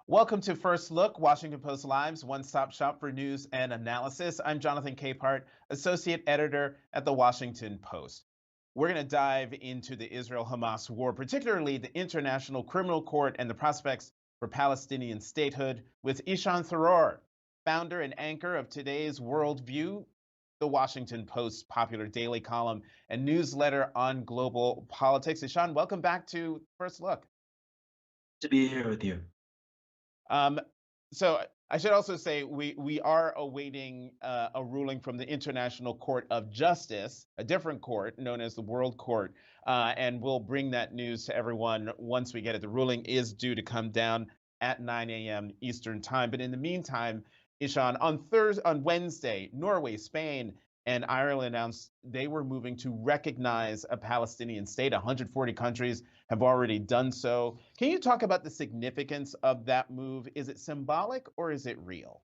Welcome to First Look, Washington Post Live's one-stop shop for news and analysis. I'm Jonathan Capehart, Associate Editor at The Washington Post. We're going to dive into the Israel-Hamas war, particularly the International Criminal Court and the prospects for Palestinian statehood, with Ishan Tharoor, founder and anchor of today's Worldview, The Washington Post's popular daily column and newsletter on global politics. Ishan, welcome back to First Look. To be here with you. Um, so I should also say we are awaiting a ruling from the International Court of Justice, a different court known as the World Court, and we'll bring that news to everyone once we get it. The ruling is due to come down at 9 a.m. Eastern time. But in the meantime, Ishan, on Wednesday, Norway, Spain, and Ireland announced they were moving to recognize a Palestinian state. 140 countries have already done so. Can you talk about the significance of that move? Is it symbolic or is it real?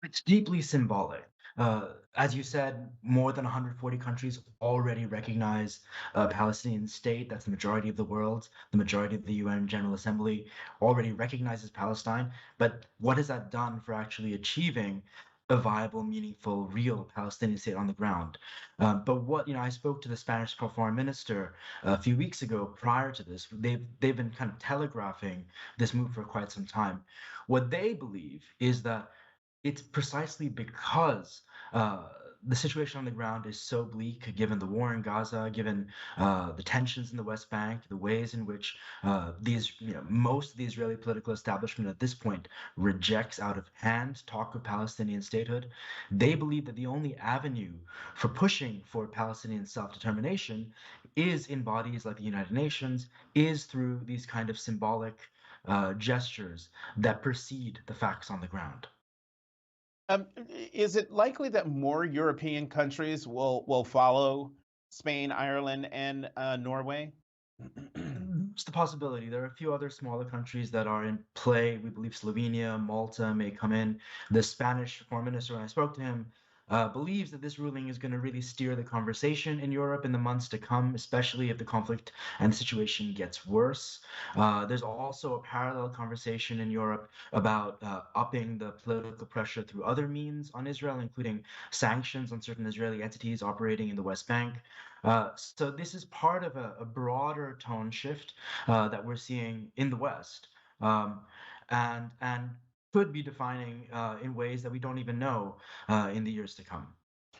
It's deeply symbolic. As you said, more than 140 countries already recognize a Palestinian state. That's the majority of the world. The majority of the UN General Assembly already recognizes Palestine. But what has that done for actually achieving a viable, meaningful, real Palestinian state on the ground? But I spoke to the Spanish foreign minister a few weeks ago prior to this. They've been kind of telegraphing this move for quite some time. What they believe is that it's precisely because the situation on the ground is so bleak, given the war in Gaza, given the tensions in the West Bank, the ways in which most of the Israeli political establishment at this point rejects out of hand talk of Palestinian statehood. They believe that the only avenue for pushing for Palestinian self-determination is in bodies like the United Nations, is through these kind of symbolic gestures that precede the facts on the ground. Is it likely that more European countries will follow Spain, Ireland, and Norway? It's the possibility. There are a few other smaller countries that are in play. We believe Slovenia, Malta may come in. The Spanish foreign minister, when I spoke to him, believes that this ruling is going to really steer the conversation in Europe in the months to come, especially if the conflict and the situation gets worse. There's also a parallel conversation in Europe about upping the political pressure through other means on Israel, including sanctions on certain Israeli entities operating in the West Bank. So this is part of a broader tone shift that we're seeing in the West, and could be defining in ways that we don't even know in the years to come.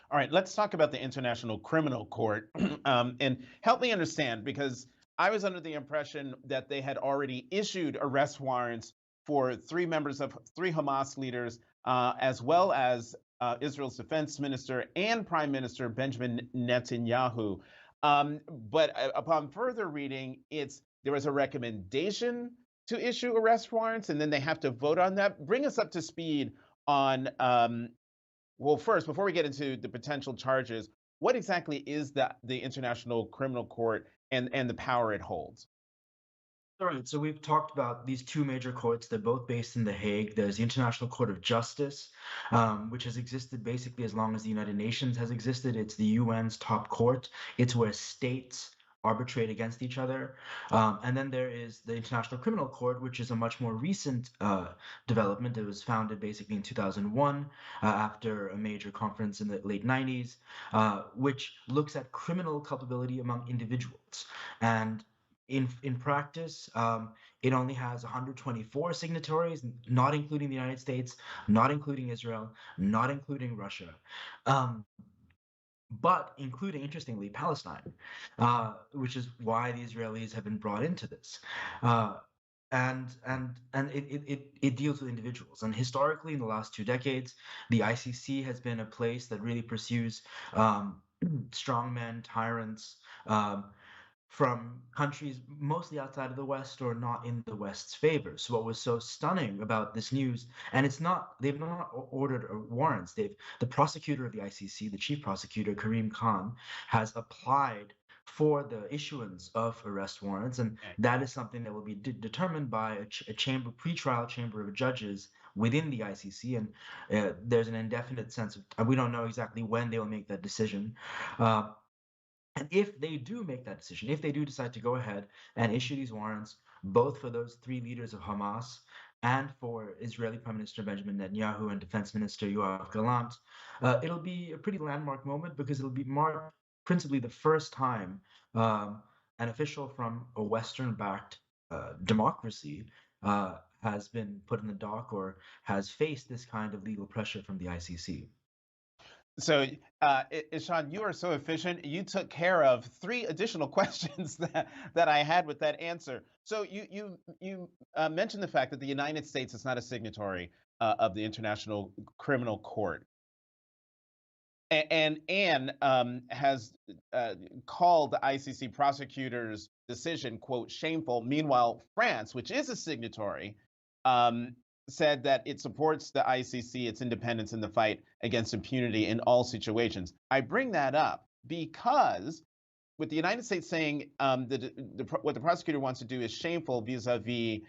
All right, let's talk about the International Criminal Court and help me understand, because I was under the impression that they had already issued arrest warrants for three Hamas leaders, as well as Israel's defense minister and Prime Minister Benjamin Netanyahu. But upon further reading, there was a recommendation to issue arrest warrants, and then they have to vote on that. Bring us up to speed on, well, first, before we get into the potential charges, what exactly is the International Criminal Court and the power it holds? All right, so we've talked about these two major courts. They're both based in The Hague. There's the International Court of Justice, which has existed basically as long as the United Nations has existed. It's the UN's top court. It's where states arbitrate against each other. And then there is the International Criminal Court, which is a much more recent development. It was founded basically in 2001 after a major conference in the late 90s, which looks at criminal culpability among individuals. And in practice, it only has 124 signatories, not including the United States, not including Israel, not including Russia. But including, interestingly, Palestine, which is why the Israelis have been brought into this. And it deals with individuals. And historically, in the last 2 decades, the ICC has been a place that really pursues strongmen, tyrants, from countries mostly outside of the West or not in the West's favor. So what was so stunning about this news, and they've not ordered warrants. The prosecutor of the ICC, the chief prosecutor, Karim Khan, has applied for the issuance of arrest warrants, and that is something that will be determined by a pretrial chamber of judges within the ICC, and there's an indefinite sense of, we don't know exactly when they will make that decision. And if they do make that decision, if they do decide to go ahead and issue these warrants, both for those three leaders of Hamas and for Israeli Prime Minister Benjamin Netanyahu and Defense Minister Yoav Gallant. It'll be a pretty landmark moment because it'll be marked principally the first time an official from a Western-backed democracy has been put in the dock or has faced this kind of legal pressure from the ICC. So, Ishan, you are so efficient. You took care of three additional questions that I had with that answer. So you mentioned the fact that the United States is not a signatory of the International Criminal Court, and Anne has called the ICC prosecutor's decision, quote, shameful. Meanwhile, France, which is a signatory, um, said that it supports the ICC, its independence in the fight against impunity in all situations. I bring that up because with the United States saying what the prosecutor wants to do is shameful vis-a-vis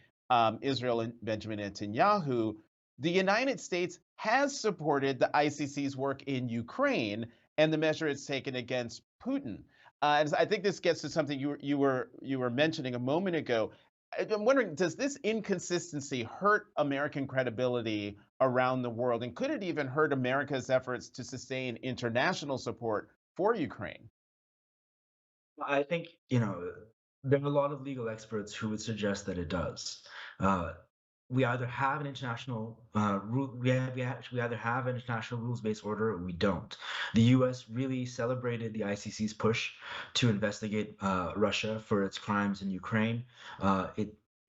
Israel and Benjamin Netanyahu, the United States has supported the ICC's work in Ukraine and the measure it's taken against Putin. And I think this gets to something you were mentioning a moment ago. I'm wondering, does this inconsistency hurt American credibility around the world, and could it even hurt America's efforts to sustain international support for Ukraine? I think, there are a lot of legal experts who would suggest that it does. Uh, we either have an international rule, we either have an international rules-based order or we don't. The U.S. really celebrated the ICC's push to investigate Russia for its crimes in Ukraine.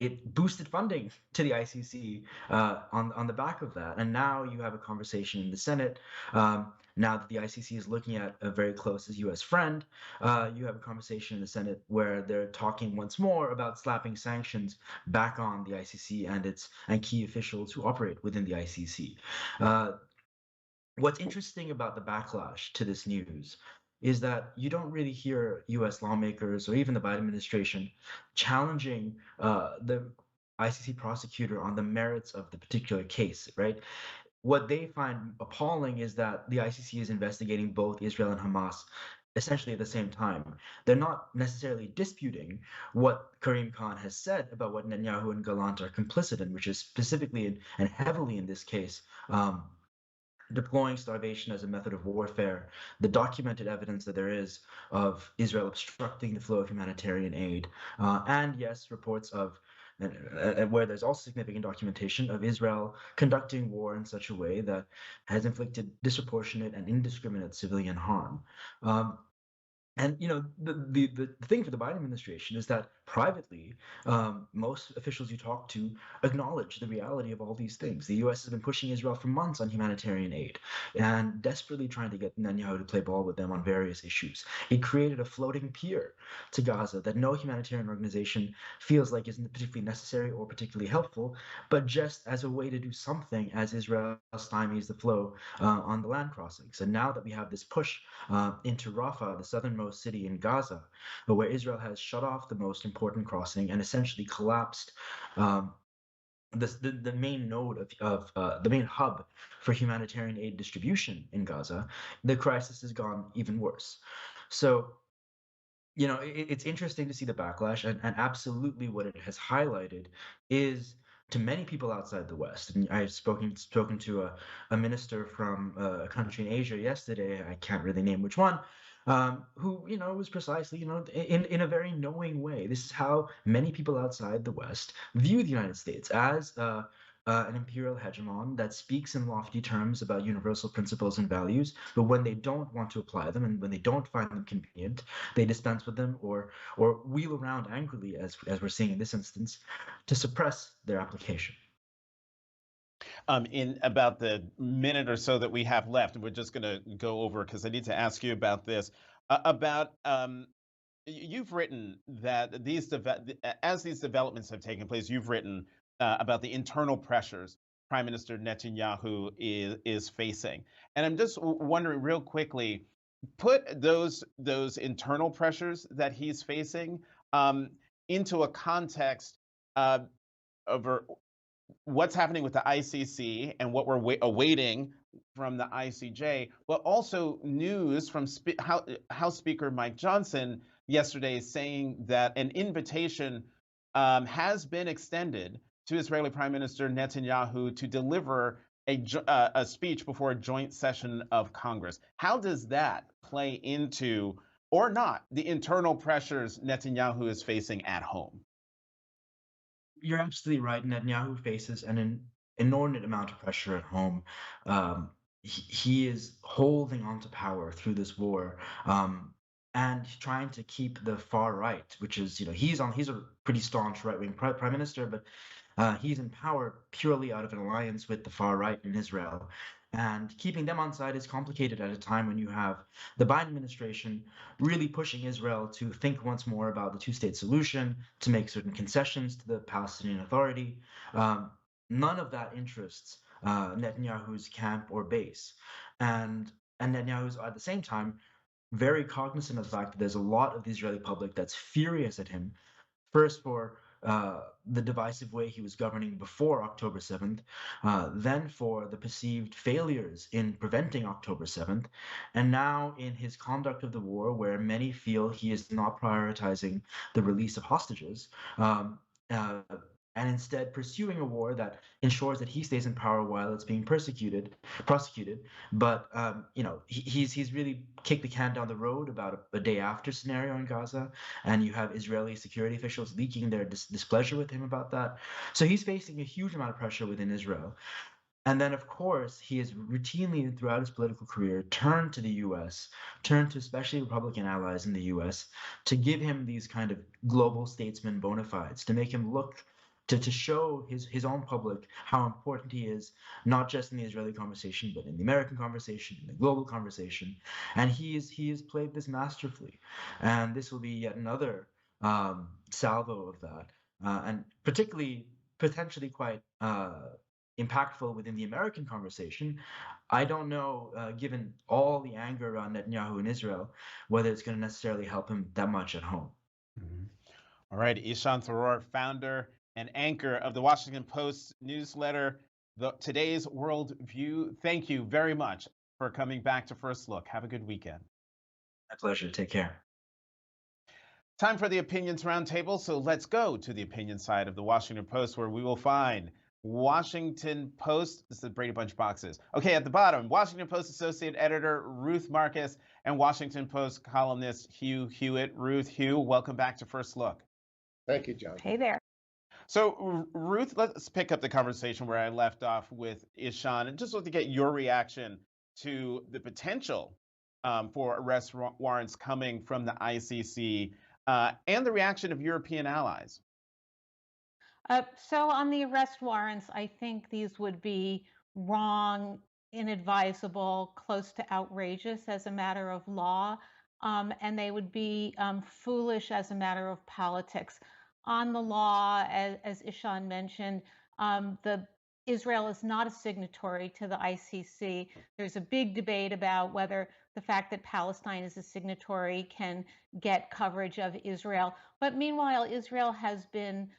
It boosted funding to the ICC on the back of that, and now you have a conversation in the Senate. Now that the ICC is looking at a very close U.S. friend, you have a conversation in the Senate where they're talking once more about slapping sanctions back on the ICC and key officials who operate within the ICC. What's interesting about the backlash to this news is that you don't really hear U.S. lawmakers or even the Biden administration challenging the ICC prosecutor on the merits of the particular case, right? What they find appalling is that the ICC is investigating both Israel and Hamas essentially at the same time. They're not necessarily disputing what Karim Khan has said about what Netanyahu and Gallant are complicit in, which is specifically and heavily in this case deploying starvation as a method of warfare, the documented evidence that there is of Israel obstructing the flow of humanitarian aid, and yes, reports of where there's also significant documentation of Israel conducting war in such a way that has inflicted disproportionate and indiscriminate civilian harm. And the thing for the Biden administration is that privately, most officials you talk to acknowledge the reality of all these things. The U.S. has been pushing Israel for months on humanitarian aid and desperately trying to get Netanyahu to play ball with them on various issues. It created a floating pier to Gaza that no humanitarian organization feels like isn't particularly necessary or particularly helpful, but just as a way to do something as Israel stymies the flow on the land crossings. And now that we have this push into Rafah, the southernmost city in Gaza, where Israel has shut off the most important crossing and essentially collapsed the main node of the main hub for humanitarian aid distribution in Gaza, the crisis has gone even worse. So, it's interesting to see the backlash, and absolutely what it has highlighted is to many people outside the West. And I've spoken to a minister from a country in Asia yesterday. I can't really name which one, who was precisely in a very knowing way. This is how many people outside the West view the United States as an imperial hegemon that speaks in lofty terms about universal principles and values, but when they don't want to apply them and when they don't find them convenient, they dispense with them or wheel around angrily, as we're seeing in this instance, to suppress their application. In about the minute or so that we have left, we're just going to go over because I need to ask you about this. About you've written that as these developments have taken place, you've written about the internal pressures Prime Minister Netanyahu is facing, and I'm just wondering real quickly, put those internal pressures that he's facing into a context over what's happening with the ICC and what we're awaiting from the ICJ, but also news from House Speaker Mike Johnson yesterday saying that an invitation has been extended to Israeli Prime Minister Netanyahu to deliver a speech before a joint session of Congress. How does that play into, or not, the internal pressures Netanyahu is facing at home? You're absolutely right. Netanyahu faces an inordinate amount of pressure at home. He is holding on to power through this war, and trying to keep the far right, which is, he's a pretty staunch right-wing prime minister, but he's in power purely out of an alliance with the far right in Israel. And keeping them on side is complicated at a time when you have the Biden administration really pushing Israel to think once more about the two-state solution, to make certain concessions to the Palestinian Authority. None of that interests Netanyahu's camp or base. And Netanyahu's at the same time very cognizant of the fact that there's a lot of the Israeli public that's furious at him. First, for the divisive way he was governing before October 7th, then for the perceived failures in preventing October 7th, and now in his conduct of the war, where many feel he is not prioritizing the release of hostages, uh, and instead pursuing a war that ensures that he stays in power while it's being prosecuted. But he's really kicked the can down the road about a day after scenario in Gaza, and you have Israeli security officials leaking their displeasure with him about that. So he's facing a huge amount of pressure within Israel. And then, of course, he has routinely throughout his political career turned to the US, turned to especially Republican allies in the US, to give him these kind of global statesman bona fides, to make him look, to show his own public how important he is, not just in the Israeli conversation, but in the American conversation, in the global conversation. And he has played this masterfully. And this will be yet another salvo of that, and particularly potentially quite impactful within the American conversation. I don't know, given all the anger around Netanyahu in Israel, whether it's going to necessarily help him that much at home. Mhm. All right, Ishan Tharoor, founder and anchor of the Washington Post newsletter, Today's World View. Thank you very much for coming back to First Look. Have a good weekend. My pleasure. Take care. Time for the Opinions Roundtable, so let's go to the opinion side of the Washington Post, where we will find Washington Post, this is the Brady Bunch boxes. Okay, at the bottom, Washington Post Associate Editor Ruth Marcus and Washington Post columnist Hugh Hewitt. Ruth, Hugh, welcome back to First Look. Thank you, John. Hey there. So, Ruth, let's pick up the conversation where I left off with Ishan, and just want to get your reaction to the potential for arrest warrants coming from the ICC and the reaction of European allies. So on the arrest warrants, I think these would be wrong, inadvisable, close to outrageous as a matter of law, and they would be foolish as a matter of politics. On the law, as Ishan mentioned, Israel is not a signatory to the ICC. There's a big debate about whether the fact that Palestine is a signatory can get coverage of Israel. But meanwhile, Israel has been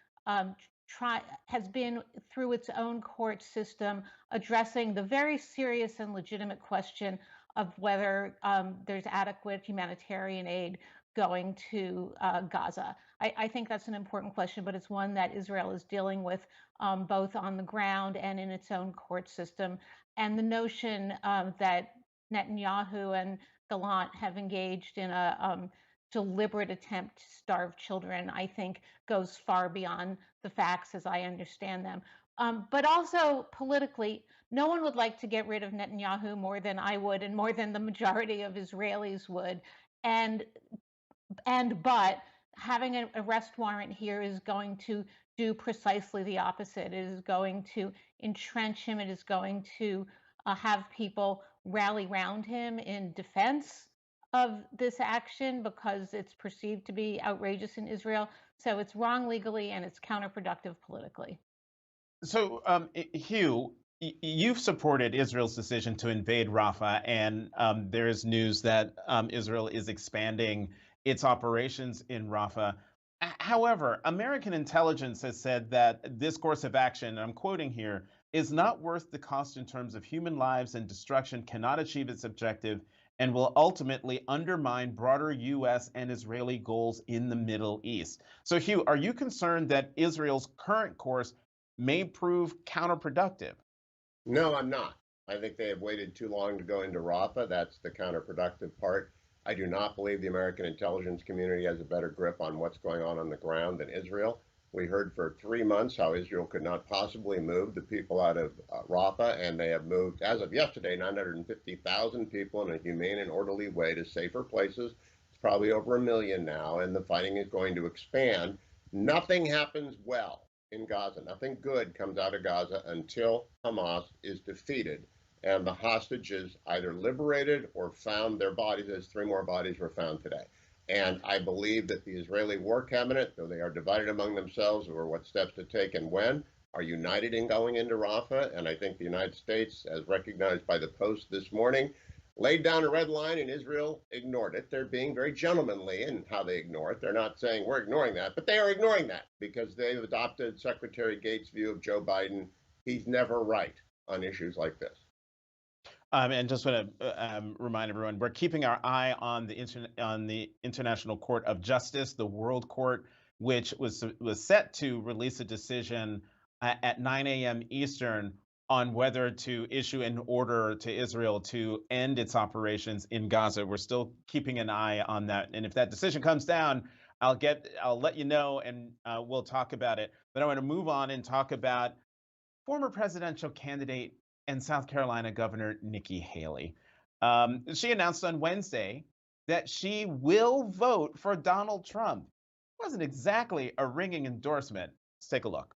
through its own court system addressing the very serious and legitimate question of whether there's adequate humanitarian aid going to Gaza. I think that's an important question, but it's one that Israel is dealing with both on the ground and in its own court system. And the notion that Netanyahu and Gallant have engaged in a deliberate attempt to starve children, I think, goes far beyond the facts as I understand them. But also politically, no one would like to get rid of Netanyahu more than I would, and more than the majority of Israelis would. But having an arrest warrant here is going to do precisely the opposite. It is going to entrench him. It is going to have people rally around him in defense of this action because it's perceived to be outrageous in Israel. So it's wrong legally and it's counterproductive politically. So, Hugh, you've supported Israel's decision to invade Rafah, and there is news that Israel is expanding its operations in Rafah. However, American intelligence has said that this course of action, and I'm quoting here, is not worth the cost in terms of human lives, and destruction cannot achieve its objective, and will ultimately undermine broader U.S. and Israeli goals in the Middle East. So, Hugh, are you concerned that Israel's current course may prove counterproductive? No, I'm not. I think they have waited too long to go into Rafah. That's the counterproductive part. I do not believe the American intelligence community has a better grip on what's going on the ground than Israel. We heard for 3 months how Israel could not possibly move the people out of Rafah, and they have moved, as of yesterday, 950,000 people in a humane and orderly way to safer places. It's probably over 1 million now, and the fighting is going to expand. Nothing happens well in Gaza. Nothing good comes out of Gaza until Hamas is defeated and the hostages either liberated or found their bodies, as 3 more bodies were found today. And I believe that the Israeli War Cabinet, though they are divided among themselves over what steps to take and when, are united in going into Rafah. And I think the United States, as recognized by the Post this morning, laid down a red line and Israel ignored it. They're being very gentlemanly in how they ignore it. They're not saying we're ignoring that, but they are ignoring that because they've adopted Secretary Gates' view of Joe Biden. He's never right on issues like this. And just want to remind everyone, we're keeping our eye on the International Court of Justice, the World Court, which was set to release a decision at 9 a.m. Eastern on whether to issue an order to Israel to end its operations in Gaza. We're still keeping an eye on that, and if that decision comes down, I'll let you know, and we'll talk about it. But I want to move on and talk about former presidential candidate and South Carolina Governor Nikki Haley. She announced on Wednesday that she will vote for Donald Trump. It wasn't exactly a ringing endorsement. Let's take a look.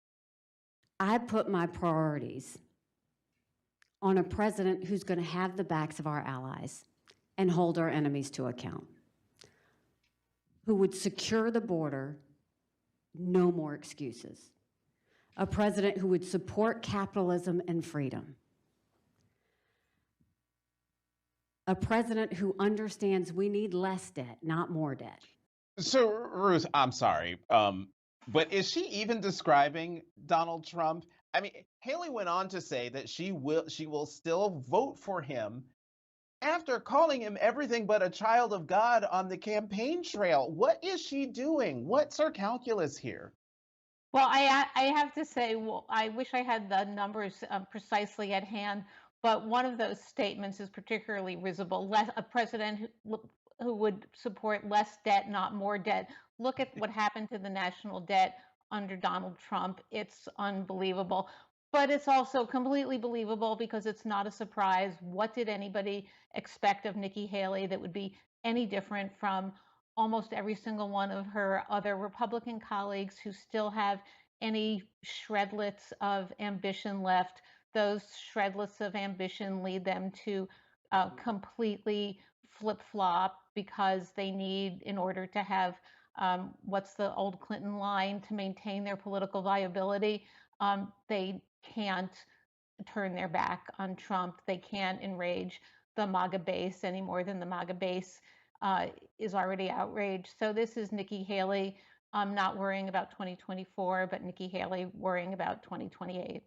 I put my priorities on a president who's going to have the backs of our allies and hold our enemies to account, who would secure the border, no more excuses, a president who would support capitalism and freedom, a president who understands we need less debt, not more debt. So, Ruth, I'm sorry, but is she even describing Donald Trump? I mean, Haley went on to say that she will still vote for him after calling him everything but a child of God on the campaign trail. What is she doing? What's her calculus here? Well, I have to say, well, I wish I had the numbers precisely at hand, but one of those statements is particularly risible. A president who would support less debt, not more debt. Look at what happened to the national debt under Donald Trump. It's unbelievable. But it's also completely believable because it's not a surprise. What did anybody expect of Nikki Haley that would be any different from almost every single one of her other Republican colleagues who still have any shredlets of ambition left? Those shredlets of ambition lead them to completely flip-flop because they need, in order to have, what's the old Clinton line, to maintain their political viability, they can't turn their back on Trump. They can't enrage the MAGA base any more than the MAGA base is already outraged. So this is Nikki Haley not worrying about 2024, but Nikki Haley worrying about 2028.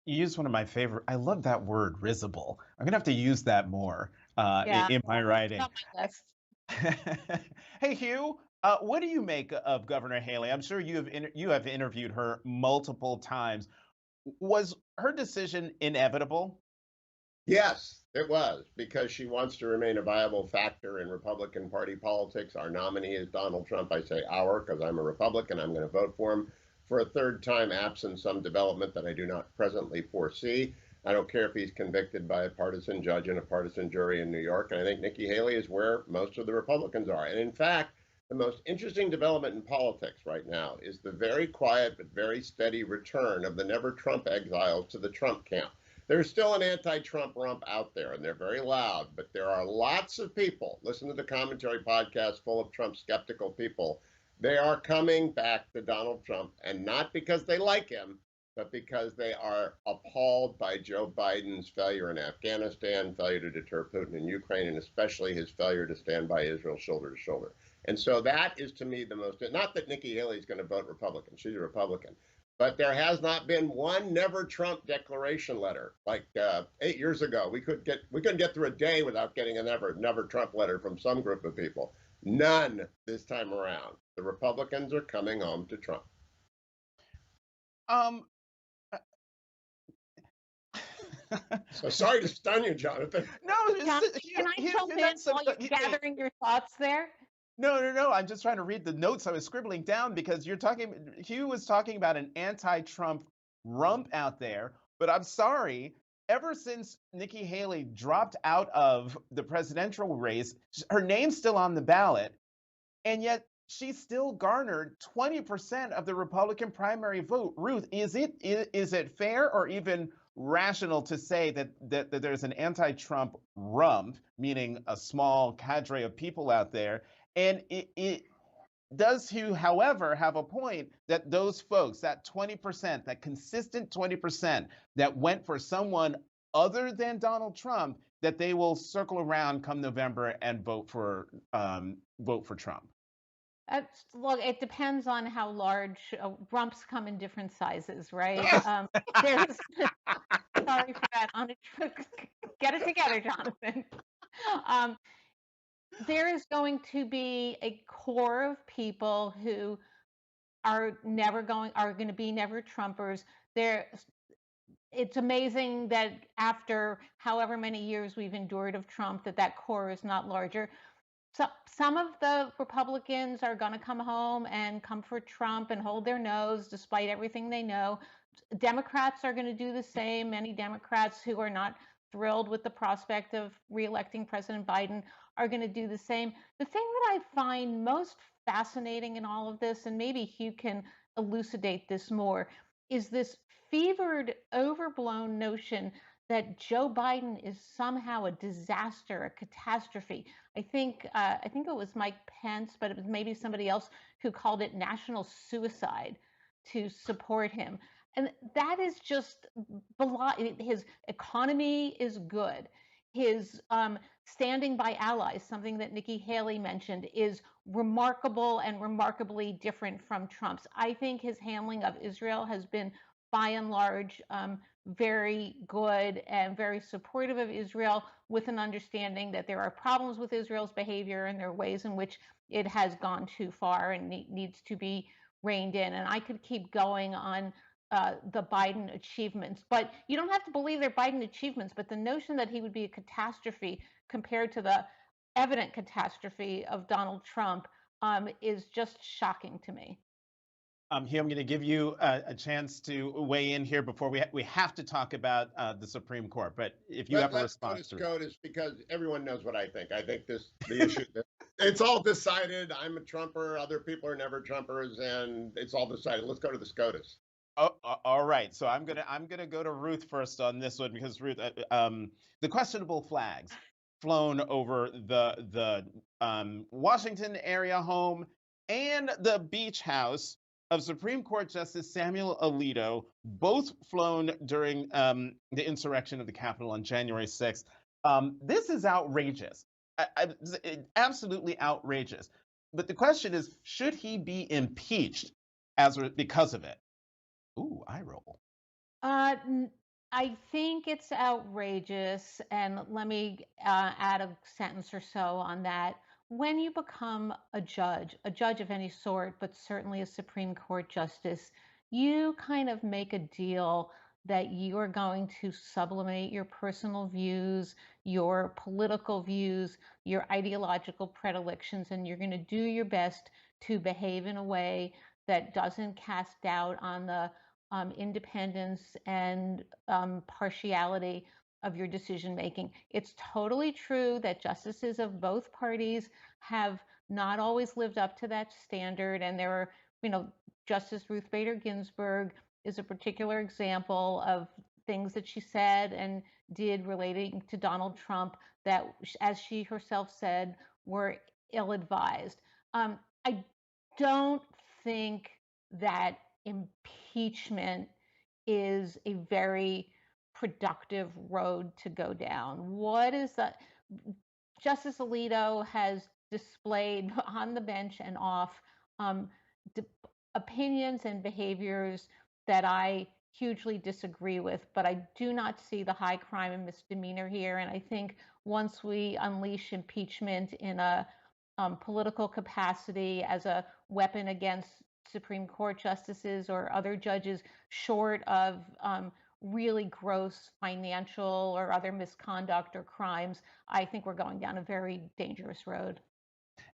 You used one of my favorite. I love that word, risible. I'm gonna have to use that more in my writing. It's on my list. Hey, Hugh, what do you make of Governor Haley? I'm sure you have interviewed her multiple times. Was her decision inevitable? Yes, it was, because she wants to remain a viable factor in Republican Party politics. Our nominee is Donald Trump. I say our because I'm a Republican. I'm going to vote for him for a third time, absent some development that I do not presently foresee. I don't care if he's convicted by a partisan judge and a partisan jury in New York. And I think Nikki Haley is where most of the Republicans are. And in fact, the most interesting development in politics right now is the very quiet but very steady return of the never Trump exiles to the Trump camp. There's still an anti-Trump rump out there, and they're very loud, but there are lots of people, listen to the commentary podcast full of Trump skeptical people. They are coming back to Donald Trump, and not because they like him, but because they are appalled by Joe Biden's failure in Afghanistan, failure to deter Putin in Ukraine, and especially his failure to stand by Israel shoulder to shoulder. And so that is, to me, the most, not that Nikki Haley is going to vote Republican, she's a Republican, But there has not been one never Trump declaration letter. Like 8 years ago, we couldn't get through a day without getting a never Trump letter from some group of people. None this time around. The Republicans are coming home to Trump. Um, So sorry to stun you, Jonathan. No, Jonathan, can I jump in while you're gathering your thoughts there? No. I'm just trying to read the notes I was scribbling down because Hugh was talking about an anti-Trump rump out there. But I'm sorry, ever since Nikki Haley dropped out of the presidential race, her name's still on the ballot, and yet she still garnered 20% of the Republican primary vote. Ruth, is it fair or even rational to say that there's an anti-Trump rump, meaning a small cadre of people out there? And it does Hugh, however, have a point that those folks, that 20%, that consistent 20% that went for someone other than Donald Trump, that they will circle around come November and vote for Trump? Look, it depends on how large rumps come in different sizes, right? There's sorry for that. Get it together, Jonathan. There is going to be a core of people who are going to be never Trumpers. It's amazing that after however many years we've endured of Trump, that core is not larger. So some of the Republicans are going to come home and come for Trump and hold their nose despite everything they know. Democrats are going to do the same. Many Democrats who are not thrilled with the prospect of reelecting President Biden are going to do the same. The thing that I find most fascinating in all of this, and maybe Hugh can elucidate this more, is this fevered, overblown notion that Joe Biden is somehow a disaster, a catastrophe. I think it was Mike Pence, but it was maybe somebody else who called it national suicide to support him. And that is just his economy is good. His standing by allies, something that Nikki Haley mentioned, is remarkable and remarkably different from Trump's. I think his handling of Israel has been, by and large, very good and very supportive of Israel, with an understanding that there are problems with Israel's behavior and there are ways in which it has gone too far and needs to be reined in. And I could keep going on the Biden achievements, but you don't have to believe they're Biden achievements. But the notion that he would be a catastrophe compared to the evident catastrophe of Donald Trump is just shocking to me. Hugh, I'm going to give you a chance to weigh in here before we have to talk about the Supreme Court. But if you have a response to SCOTUS, because everyone knows what I think. I think the issue, it's all decided. I'm a Trumper. Other people are never Trumpers, and it's all decided. Let's go to the SCOTUS. Oh, all right. So I'm gonna go to Ruth first on this one, because Ruth, the questionable flags flown over the Washington area home and the beach house of Supreme Court Justice Samuel Alito, both flown during the insurrection of the Capitol on January 6th. This is outrageous, absolutely outrageous. But the question is, should he be impeached because of it? Ooh, eye roll. I think it's outrageous, and let me add a sentence or so on that. When you become a judge of any sort, but certainly a Supreme Court justice, you kind of make a deal that you are going to sublimate your personal views, your political views, your ideological predilections, and you're going to do your best to behave in a way that doesn't cast doubt on the independence and partiality of your decision making. It's totally true that justices of both parties have not always lived up to that standard, and there are, Justice Ruth Bader Ginsburg is a particular example of things that she said and did relating to Donald Trump that, as she herself said, were ill-advised. I don't think that impeachment is a very productive road to go down. What is that? Justice Alito has displayed on the bench and off opinions and behaviors that I hugely disagree with, but I do not see the high crime and misdemeanor here. And I think once we unleash impeachment in a political capacity as a weapon against Supreme Court justices or other judges, short of really gross financial or other misconduct or crimes, I think we're going down a very dangerous road.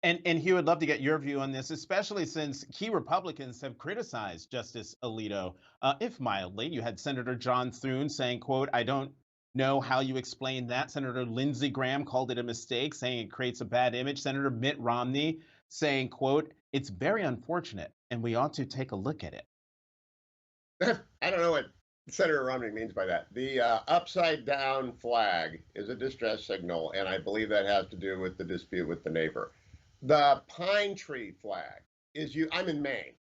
And Hugh, would love to get your view on this, especially since key Republicans have criticized Justice Alito, if mildly. You had Senator John Thune saying, quote, "I don't know how you explain that." Senator Lindsey Graham called it a mistake, saying it creates a bad image. Senator Mitt Romney saying, quote, "It's very unfortunate and we ought to take a look at it." I don't know what Senator Romney means by that. The upside down flag is a distress signal, and I believe that has to do with the dispute with the neighbor. The pine tree flag is I'm in Maine.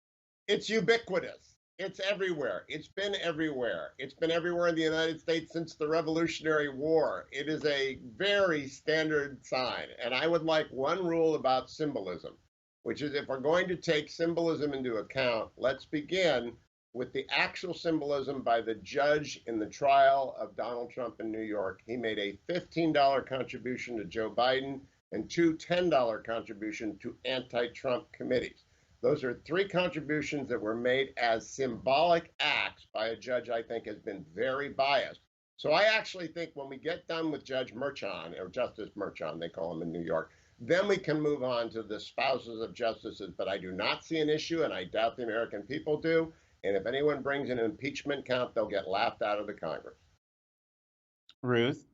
It's ubiquitous. It's everywhere. It's been everywhere. It's been everywhere in the United States since the Revolutionary War. It is a very standard sign. And I would like one rule about symbolism, which is if we're going to take symbolism into account, let's begin with the actual symbolism by the judge in the trial of Donald Trump in New York. He made a $15 contribution to Joe Biden and two $10 contributions to anti-Trump committees. Those are three contributions that were made as symbolic acts by a judge I think has been very biased. So I actually think when we get done with Judge Merchan, or Justice Merchan, they call him in New York, then we can move on to the spouses of justices. But I do not see an issue, and I doubt the American people do. And if anyone brings an impeachment count, they'll get laughed out of the Congress. Ruth,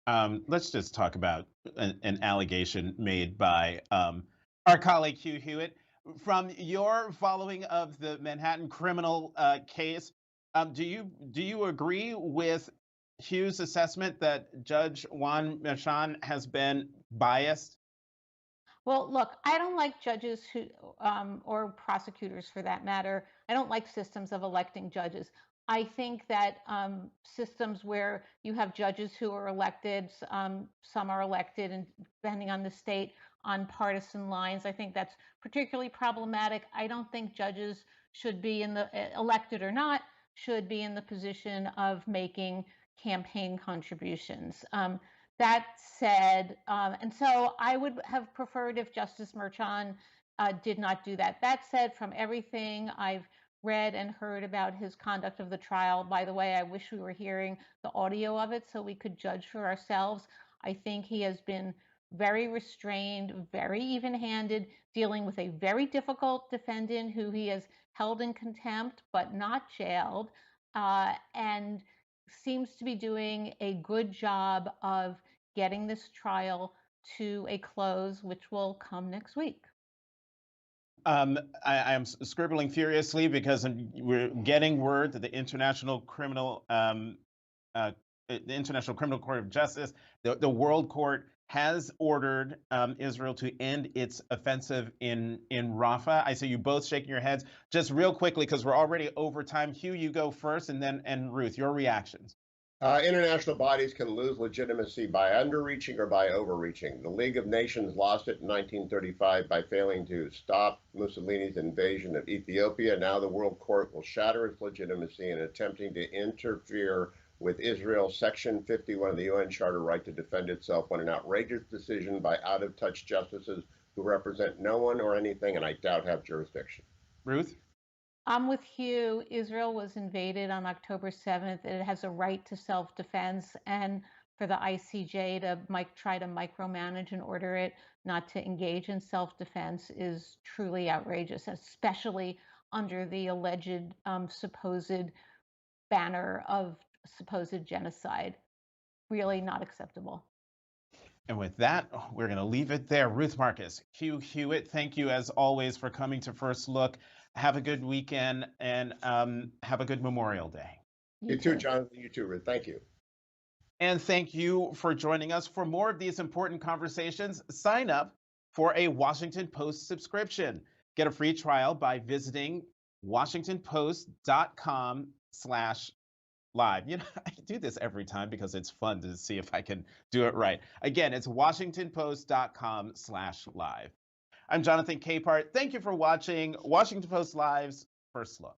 let's just talk about an allegation made by our colleague Hugh Hewitt. From your following of the Manhattan criminal case, do you agree with Hugh's assessment that Judge Juan Merchan has been biased? Well, look, I don't like judges who, or prosecutors for that matter. I don't like systems of electing judges. I think that systems where you have judges who are elected, some are elected, and depending on the state, on partisan lines, I think that's particularly problematic. I don't think judges should be elected or not, should be in the position of making campaign contributions. That said, and so I would have preferred if Justice Merchan did not do that. That said, from everything I've read and heard about his conduct of the trial, by the way, I wish we were hearing the audio of it so we could judge for ourselves. I think he has been very restrained, very even-handed, dealing with a very difficult defendant who he has held in contempt but not jailed, and seems to be doing a good job of getting this trial to a close, which will come next week. I am scribbling furiously because we're getting word that the International Criminal Court of Justice, the World Court, has ordered Israel to end its offensive in Rafah. I see you both shaking your heads. Just real quickly, because we're already over time. Hugh, you go first, and Ruth, your reactions. International bodies can lose legitimacy by underreaching or by overreaching. The League of Nations lost it in 1935 by failing to stop Mussolini's invasion of Ethiopia. Now the World Court will shatter its legitimacy in attempting to interfere with Israel's Section 51 of the UN Charter right to defend itself when an outrageous decision by out-of-touch justices who represent no one or anything, and I doubt have jurisdiction. Ruth? I'm with Hugh. Israel was invaded on October 7th. It has a right to self-defense, and for the ICJ to try to micromanage and order it not to engage in self-defense is truly outrageous, especially under the alleged supposed banner of supposed genocide. Really not acceptable. And with that, we're going to leave it there. Ruth Marcus, Hugh Hewitt, thank you as always for coming to First Look. Have a good weekend and have a good Memorial Day. You too, Jonathan. You too, Ruth. Thank you. And thank you for joining us. For more of these important conversations, sign up for a Washington Post subscription. Get a free trial by visiting WashingtonPost.com/live. You know, I do this every time because it's fun to see if I can do it right. Again, it's WashingtonPost.com/live. I'm Jonathan Capehart. Thank you for watching Washington Post Live's First Look.